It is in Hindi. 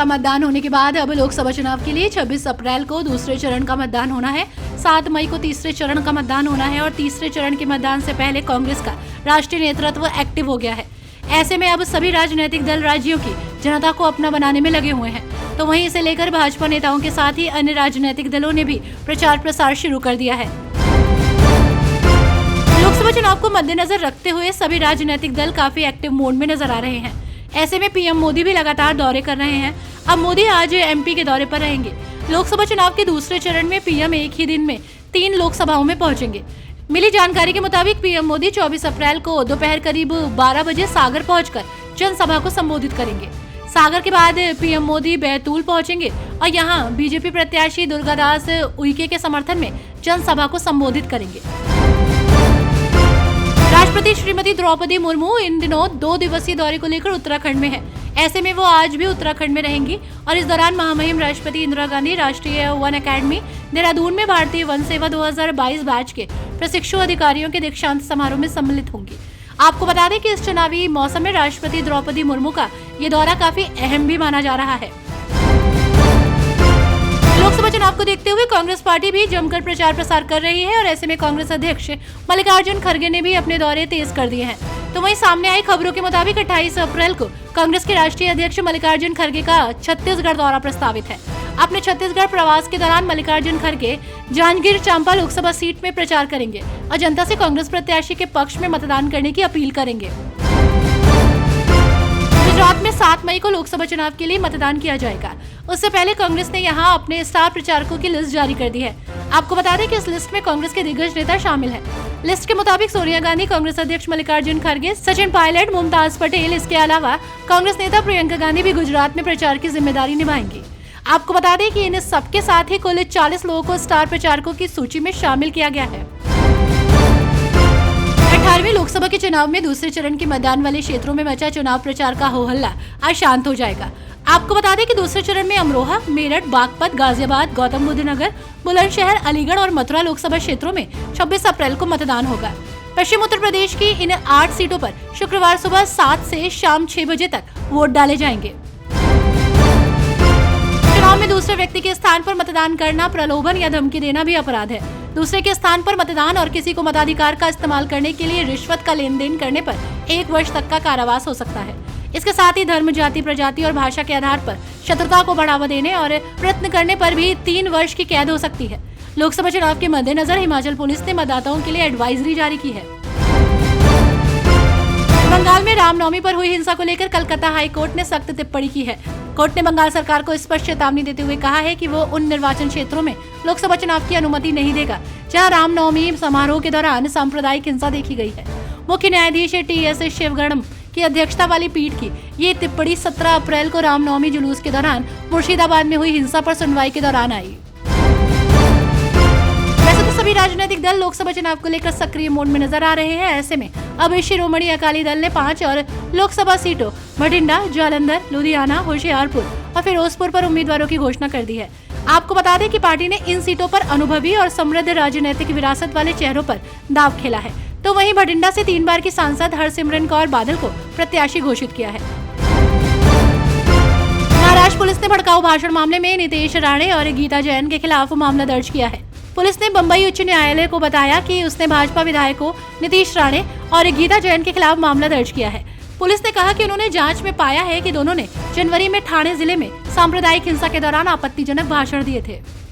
का मतदान होने के बाद अब लोकसभा चुनाव के लिए 26 अप्रैल को दूसरे चरण का मतदान होना है। 7 मई को तीसरे चरण का मतदान होना है और तीसरे चरण के मतदान से पहले कांग्रेस का राष्ट्रीय नेतृत्व एक्टिव हो गया है। ऐसे में अब सभी राजनीतिक दल राज्यों की जनता को अपना बनाने में लगे हुए हैं। तो वहीं इसे लेकर भाजपा नेताओं के साथ ही अन्य राजनीतिक दलों ने भी प्रचार प्रसार शुरू कर दिया है। लोकसभा चुनाव को मद्देनजर रखते हुए सभी राजनीतिक दल काफी एक्टिव मोड में नजर आ रहे हैं। ऐसे में पीएम मोदी भी लगातार दौरे कर रहे हैं। अब मोदी आज एमपी के दौरे पर रहेंगे। लोकसभा चुनाव के दूसरे चरण में पीएम एक ही दिन में 3 लोकसभाओं में पहुंचेंगे। मिली जानकारी के मुताबिक पीएम मोदी 24 अप्रैल को दोपहर करीब 12 बजे सागर पहुंचकर जनसभा को संबोधित करेंगे। सागर के बाद पीएम मोदी बैतूल पहुंचेंगे और यहां बीजेपी प्रत्याशी दुर्गादास उइके के समर्थन में जनसभा को संबोधित करेंगे। राष्ट्रपति श्रीमती द्रौपदी मुर्मू इन दिनों 2 दिवसीय दौरे को लेकर उत्तराखंड में है। ऐसे में वो आज भी उत्तराखंड में रहेंगी और इस दौरान महामहिम राष्ट्रपति इंदिरा गांधी राष्ट्रीय वन अकेडमी देहरादून में भारतीय वन सेवा 2022 बैच के प्रशिक्षु अधिकारियों के दीक्षांत समारोह में सम्मिलित होंगी। आपको बता दें कि इस चुनावी मौसम में राष्ट्रपति द्रौपदी मुर्मू का ये दौरा काफी अहम भी माना जा रहा है। लोकसभा चुनाव को देखते हुए कांग्रेस पार्टी भी जमकर प्रचार प्रसार कर रही है और ऐसे में कांग्रेस अध्यक्ष मल्लिकार्जुन खड़गे ने भी अपने दौरे तेज कर दिए हैं। तो वहीं सामने आई खबरों के मुताबिक 28 अप्रैल को कांग्रेस के राष्ट्रीय अध्यक्ष मल्लिकार्जुन खड़गे का छत्तीसगढ़ दौरा प्रस्तावित है। अपने छत्तीसगढ़ प्रवास के दौरान मल्लिकार्जुन खड़गे जांजगीर चांपा लोकसभा सीट में प्रचार करेंगे और जनता से कांग्रेस प्रत्याशी के पक्ष में मतदान करने की अपील करेंगे। गुजरात में 7 मई को लोकसभा चुनाव के लिए मतदान किया जाएगा। उससे पहले कांग्रेस ने यहां अपने स्टार प्रचारकों की लिस्ट जारी कर दी है। आपको बता दें कि इस लिस्ट में कांग्रेस के दिग्गज नेता शामिल हैं। लिस्ट के मुताबिक सोनिया गांधी, कांग्रेस अध्यक्ष मल्लिकार्जुन खड़गे, सचिन पायलट, मुमताज पटेल, इसके अलावा कांग्रेस नेता प्रियंका गांधी भी गुजरात में प्रचार की जिम्मेदारी निभाएंगी। आपको बता दें कि इन सबके साथ ही कुल 40 लोगों को स्टार प्रचारकों की सूची में शामिल किया गया है। 18वें लोकसभा के चुनाव में दूसरे चरण के मतदान वाले क्षेत्रों में मचा चुनाव प्रचार का हो हल्ला आज शांत हो जाएगा। आपको बता दें कि दूसरे चरण में अमरोहा, मेरठ, बागपत, गाजियाबाद, गौतम बुद्ध नगर, बुलंदशहर, अलीगढ़ और मथुरा लोकसभा क्षेत्रों में 26 अप्रैल को मतदान होगा। पश्चिम उत्तर प्रदेश की इन 8 सीटों पर शुक्रवार सुबह 7 से शाम 6 बजे तक वोट डाले जाएंगे। चुनाव में दूसरे व्यक्ति के स्थान पर मतदान करना प्रलोभन या धमकी देना भी अपराध है। दूसरे के स्थान पर मतदान और किसी को मताधिकार का इस्तेमाल करने के लिए रिश्वत का लेन देन करने पर 1 वर्ष तक का कारावास हो सकता है। इसके साथ ही धर्म, जाति, प्रजाति और भाषा के आधार पर शत्रुता को बढ़ावा देने और प्रयत्न करने पर भी 3 वर्ष की कैद हो सकती है। लोकसभा चुनाव के मद्देनजर हिमाचल पुलिस ने मतदाताओं के लिए एडवाइजरी जारी की है। बंगाल में रामनवमी पर हुई हिंसा को लेकर कलकत्ता हाई कोर्ट ने सख्त टिप्पणी की है। कोर्ट ने बंगाल सरकार को स्पष्ट चेतावनी देते हुए कहा है कि वो उन निर्वाचन क्षेत्रों में लोकसभा चुनाव की अनुमति नहीं देगा जहां रामनवमी समारोह के दौरान सांप्रदायिक हिंसा देखी गई है। मुख्य न्यायाधीश टी.एस. शिवगणम की अध्यक्षता वाली पीठ की ये टिप्पणी 17 अप्रैल को रामनवमी जुलूस के दौरान मुर्शिदाबाद में हुई हिंसा पर सुनवाई के दौरान आई। वैसे तो सभी राजनीतिक दल लोकसभा चुनाव को लेकर सक्रिय मोड में नजर आ रहे हैं। ऐसे में अब शिरोमणि अकाली दल ने 5 और लोकसभा सीटों भटिंडा, जालंधर, लुधियाना, होशियारपुर और फिरोजपुर पर उम्मीदवारों की घोषणा कर दी है। आपको बता दें कि पार्टी ने इन सीटों पर अनुभवी और समृद्ध राजनीतिक विरासत वाले चेहरों पर दांव खेला है। तो वहीं भटिंडा से 3 बार की सांसद हरसिमरत कौर बादल को प्रत्याशी घोषित किया है। महाराष्ट्र पुलिस ने भड़काऊ भाषण मामले में नितेश राणे और गीता जैन के खिलाफ मामला दर्ज किया है। पुलिस ने बम्बई उच्च न्यायालय को बताया कि उसने भाजपा विधायकों नीतीश राणे और गीता जैन के खिलाफ मामला दर्ज किया है। पुलिस ने कहा कि उन्होंने जांच में पाया है कि दोनों ने जनवरी में ठाणे जिले में सांप्रदायिक हिंसा के दौरान आपत्तिजनक भाषण दिए थे।